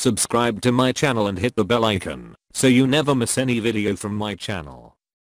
Subscribe to my channel and hit the bell icon so you never miss any video from my channel.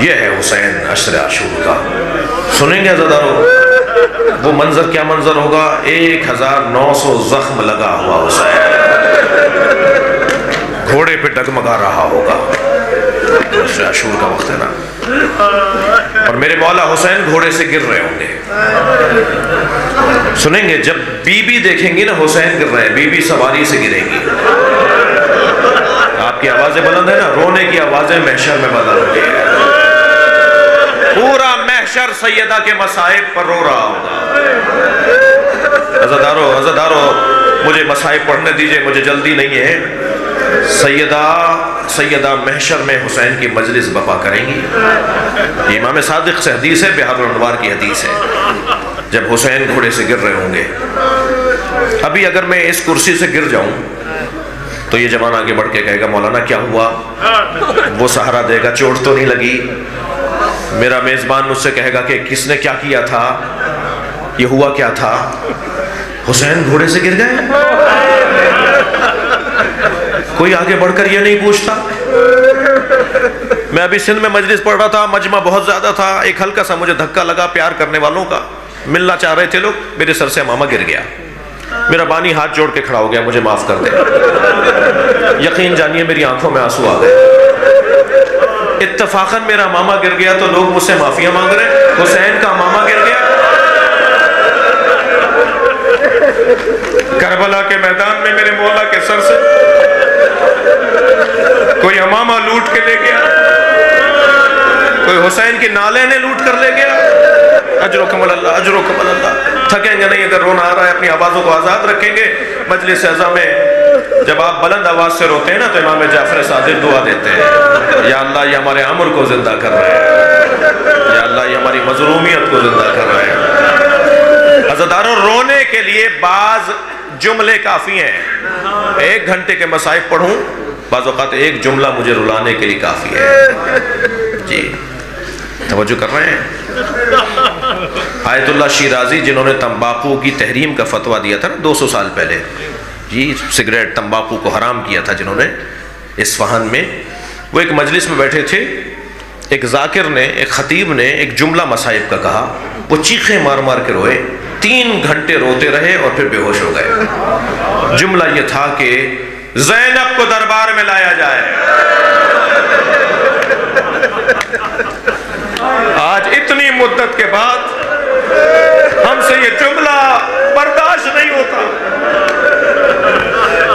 یہ ہے حسین عشر عاشور کا. سنیں گے عزادارو وہ منظر؟ کیا منظر ہوگا؟ 1900 زخم لگا ہوا حسین گھوڑے پہ ڈگمگا رہا ہوگا. عشر عاشور کا وقت ہے نا. اور میرے مولا حسین گھوڑے سے گر رہے ہوں گے. سنیں گے جب بی بی دیکھیں گی نا حسین گر رہے ہیں، بی بی سواری سے گریں گی. آپ کی آوازیں بلند ہے نا، رونے کی آوازیں محشر میں بدل ہوتی ہیں. پورا محشر سیدہ کے مصائب پر رو رہا ہوگا. عزادارو مجھے مصائب پڑھنے دیجئے، مجھے جلدی نہیں ہے. سیدہ محشر میں حسین کی مجلس بپا کریں گی. یہ امام صادق سے حدیث ہے، بہار الانوار کی حدیث ہے. جب حسین گھوڑے سے گر رہے ہوں گے، ابھی اگر میں اس کرسی سے گر جاؤں تو یہ جوان آگے بڑھ کے کہے گا مولانا کیا ہوا؟ وہ سہارا دے گا، چوٹ تو نہیں لگی؟ میرا میزبان مجھ سے کہے گا کہ کس نے کیا کیا تھا، یہ ہوا کیا تھا؟ حسین گھوڑے سے گر گئے. کوئی آگے بڑھ کر یہ نہیں پوچھتا. میں ابھی سندھ میں مجلس پڑھ رہا تھا، مجمع بہت زیادہ تھا. ایک ہلکا سا مجھے دھکا لگا پیار کرنے والوں کا، ملنا چاہ رہے تھے لوگ، میرے سر سے ماما گر گیا. میرا بانی ہاتھ جوڑ کے کھڑا ہو گیا، مجھے معاف کر دے. یقین جانیے میری آنکھوں میں آنسو آ گئے. اتفاقاً میرا ماما گر گیا تو لوگ مجھ سے معافیاں مانگ رہے. حسین کا ماما گر گیا. کربلا کے میدان میں میرے مولا کے سر سے کوئی امامہ لوٹ کے لے گیا، کوئی حسین کی نالے نے لوٹ کر لے گیا. اجرکم اللہ، اجرکم اللہ. تھکیں گے نہیں اگر رونا آ رہا ہے، اپنی آوازوں کو آزاد رکھیں گے. مجلس اعزا میں جب آپ بلند آواز سے روتے ہیں نا تو امام جعفر صادق دعا دیتے ہیں، یا اللہ یہ ہمارے عمر کو زندہ کر رہے ہیں، یا اللہ یہ ہماری مظلومیت کو زندہ کر رہے ہیں. عزاداروں رونے کے لیے بعض جملے کافی ہیں. 1 گھنٹے کے مصائب پڑھوں، بعض اوقات ایک جملہ مجھے رلانے کے لیے کافی ہے. جی توجہ کر رہے ہیں؟ آیت اللہ شیرازی جنہوں نے تمباکو کی تحریم کا فتویٰ دیا تھا نا 200 سال پہلے، جی سگریٹ تمباکو کو حرام کیا تھا جنہوں نے اصفہان میں، وہ ایک مجلس میں بیٹھے تھے. ایک ذاکر نے، ایک خطیب نے ایک جملہ مصائب کا کہا. وہ چیخیں مار مار کے روئے، 3 گھنٹے روتے رہے اور پھر بے ہوش ہو گئے. جملہ یہ تھا کہ زینب کو دربار میں لایا جائے. آج اتنی مدت کے بعد ہم سے یہ جملہ برداشت نہیں ہوتا.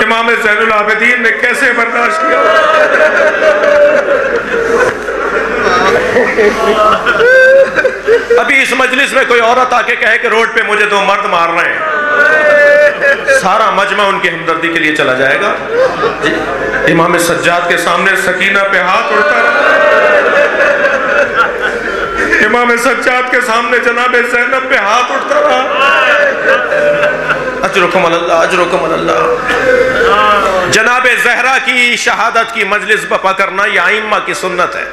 امام زین العابدین نے کیسے برداشت کیا؟ ابھی اس مجلس میں کوئی عورت آ کے کہے کہ روڈ پہ مجھے 2 مرد مار رہے ہیں، سارا مجمع ان کی ہمدردی کے لیے چلا جائے گا. امام سجاد کے سامنے سکینہ پہ ہاتھ اڑتا رہا، امام سجاد کے سامنے جناب زینب پہ ہاتھ اٹھتا رہا. اجرکم اللہ، اجرکم اللہ. جناب زہرا کی شہادت کی مجلس بپا کرنا یہ ائمہ کی سنت ہے،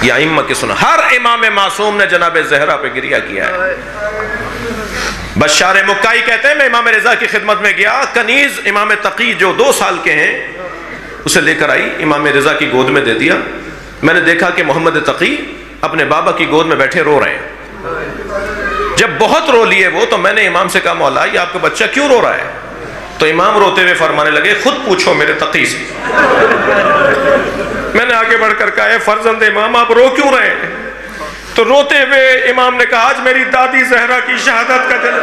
یہ ائمہ کی سنت. ہر امام معصوم نے جناب زہرا پہ گریہ کیا ہے. بشار مکائی کہتے ہیں میں امام رضا کی خدمت میں گیا، کنیز امام تقی جو 2 سال کے ہیں اسے لے کر آئی، امام رضا کی گود میں دے دیا. میں نے دیکھا کہ محمد تقی اپنے بابا کی گود میں بیٹھے رو رہے ہیں. جب بہت رو لیے وہ تو میں نے امام سے کہا مولا یہ آپ کا بچہ کیوں رو رہا ہے؟ تو امام روتے ہوئے فرمانے لگے خود پوچھو میرے تقی سے. میں نے آگے بڑھ کر کہا اے فرزند امام آپ رو کیوں رہے ہیں؟ تو روتے ہوئے امام نے کہا آج میری دادی زہرا کی شہادت کا دن.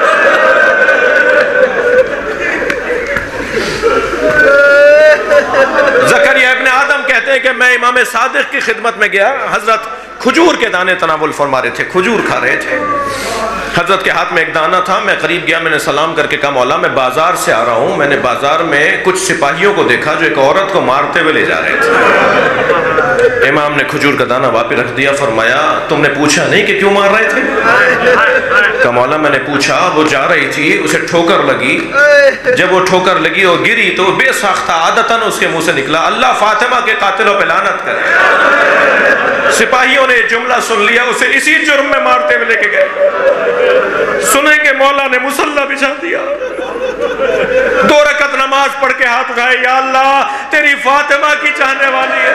زکریا ابن آدم کہتے ہیں کہ میں امام صادق کی خدمت میں گیا، حضرت کھجور کے دانے تناول فرما رہے تھے، کھجور کھا رہے تھے. حضرت کے ہاتھ میں ایک دانہ تھا، میں قریب گیا، میں نے سلام کر کے کہا مولا میں بازار سے آ رہا ہوں، میں نے بازار میں کچھ سپاہیوں کو دیکھا جو ایک عورت کو مارتے ہوئے لے جا رہے تھے. امام نے کھجور کا دانہ واپس رکھ دیا، فرمایا تم نے پوچھا نہیں کہ کیوں مار رہے تھے؟ کہا مولا میں نے پوچھا، وہ جا رہی تھی اسے ٹھوکر لگی، جب وہ ٹھوکر لگی اور گری تو بے ساختہ عادتاً اس کے منہ سے نکلا اللہ فاطمہ کے قاتلوں پہ لعنت کرے. سپاہیوں نے جملہ سن لیا، اسے اسی جرم میں مارتے ہوئے لے کے گئے. سنیں گے مولا نے مصلی بچھا دیا، 2 رکعت نماز پڑھ کے ہاتھ اٹھائے، یا اللہ تیری فاطمہ کی چاہنے والی ہے،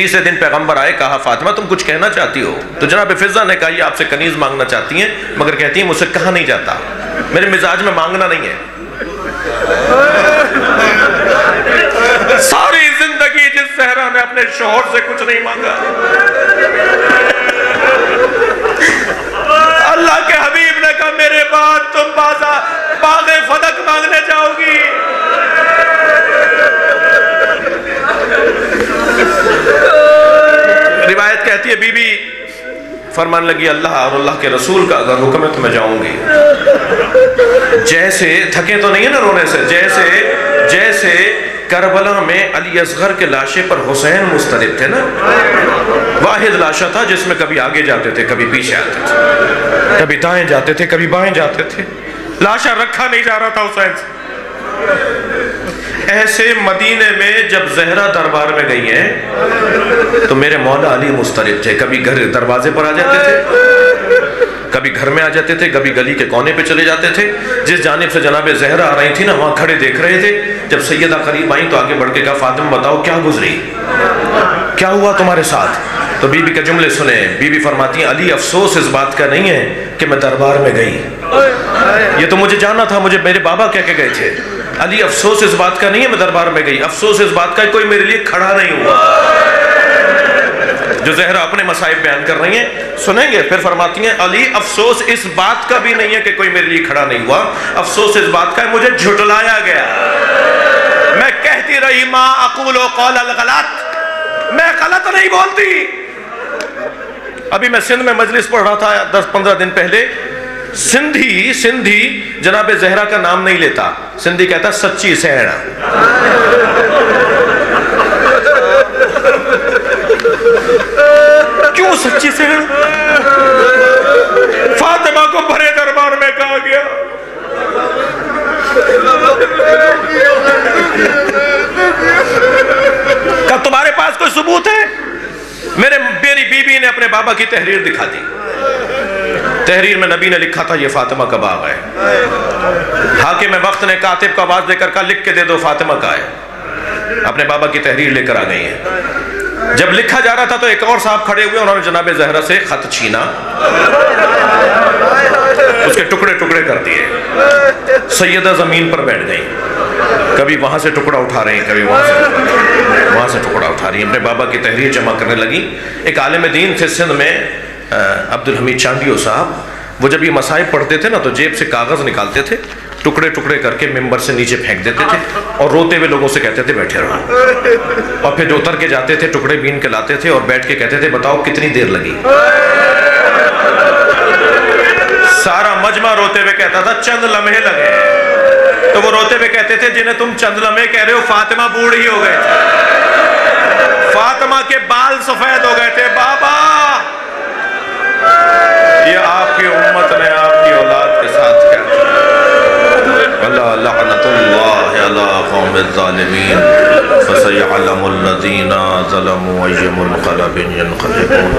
تیسرے دن پیغمبر آئے, کہا فاطمہ تم کچھ کہنا چاہتی ہو؟ تو جناب فضہ نے کہا یہ آپ سے کنیز مانگنا چاہتی ہیں, مگر کہتی ہیں مجھ سے کہا نہیں جاتا, میرے مزاج میں مانگنا نہیں ہے. ساری زندگی جس زہرا نے اپنے شوہر سے کچھ نہیں مانگا, اللہ کے حبیب نے کہا میرے بعد تم باغ فدق مانگنے جاؤ گی. روایت کہتی ہے بی بی فرمان لگی اللہ اور اللہ کے رسول کا اگر حکم ہے تو میں جاؤں گی. جیسے تھکے تو نہیں ہے نا رونے سے, جیسے کربلا میں علی اصغر کے لاشے پر حسین مسترب تھے نا, واحد لاشا تھا جس میں کبھی آگے جاتے تھے کبھی پیچھے آتے تھے, کبھی دائیں جاتے تھے کبھی بائیں جاتے تھے, لاشا رکھا نہیں جا رہا تھا حسین سے. ایسے مدینے میں جب زہرا دربار میں گئی ہیں تو میرے مولا علی مسترب تھے, کبھی گھر دروازے پر آ جاتے تھے, کبھی گھر میں آ جاتے تھے, کبھی گلی کے کونے پہ چلے جاتے تھے. جس جانب سے جناب زہرا آ رہی تھی نا وہاں کھڑے دیکھ رہے تھے. جب سیدہ قریب آئیں تو آگے بڑھ کے کہا فاطمہ بتاؤ کیا گزری, کیا ہوا تمہارے ساتھ؟ تو بی بی کے جملے سنیں. بی بی فرماتی ہیں علی افسوس اس بات کا نہیں ہے کہ میں دربار میں گئی, یہ تو مجھے جاننا تھا, مجھے میرے بابا کہہ کے گئے تھے. علی افسوس اس بات کا نہیں ہے میں دربار میں گئی, افسوس اس بات کا کوئی میرے لیے کھڑا نہیں ہوا. جو زہرا اپنے مصائب بیان کر رہی ہیں سنیں گے. پھر فرماتی ہیں علی افسوس اس بات کا بھی نہیں ہے کہ کوئی میرے لیے کھڑا نہیں ہوا, افسوس اس بات کا ہے مجھے جھٹلایا گیا. میں کہتی رہی ما اقول قول الغلط, میں غلط نہیں بولتی. ابھی میں سندھ میں مجلس پڑھ رہا تھا 10-15 دن پہلے. سندھی جناب زہرا کا نام نہیں لیتا, سندھی کہتا سچی سین. کیوں سچی سین؟ فاطمہ کو بھرے دربار میں کہا گیا کہ تمہارے پاس کوئی ثبوت ہے؟ میری بیوی نے اپنے بابا کی تحریر دکھا دی. تحریر میں نبی نے لکھا تھا یہ فاطمہ کا باغ ہے. حاکم وقت نے کاتب کو آواز دے کر کہا لکھ کے دے دو فاطمہ کا ہے. اپنے بابا کی تحریر لے کر آ گئی ہیں. جب لکھا جا رہا تھا تو ایک اور صاحب کھڑے ہوئے, انہوں نے جناب زہرا سے خط چھینا, اس کے ٹکڑے ٹکڑے کر دیے. سیدہ زمین پر بیٹھ گئی, کبھی وہاں سے ٹکڑا اٹھا رہی ہیں کبھی وہاں سے ٹکڑا اٹھا رہی ہیں. اپنے بابا کی تحریر جمع کرنے لگی. ایک عالم دین تھے سندھ میں عبدالحمید چانڈیو صاحب, وہ جب یہ مصائب پڑھتے تھے نا تو جیب سے کاغذ نکالتے تھے, ٹکڑے ٹکڑے کر کے ممبر سے نیچے پھینک دیتے تھے اور روتے ہوئے لوگوں سے کہتے تھے بیٹھے رہو. اور پھر جو اتر کے جاتے تھے ٹکڑے بین کے لاتے تھے اور بیٹھ کے کہتے تھے بتاؤ کتنی دیر لگی. سارا مجمع روتے ہوئے کہتا تھا چند لمحے لگے. تو وہ روتے ہوئے کہتے تھے جنہیں تم چند لمحے کہہ رہے ہو فاطمہ بوڑھی ہو گئے تھے, فاطمہ کے بال سفید ہو گئے تھے. بابا یہ آپ کی امت نے آپ کی اولاد کے ساتھ کیا کیا؟ اللہ لعنت اللہ علی قوم الظالمین فسیعلم الذین ظلموا ای منقلب ینقلبون.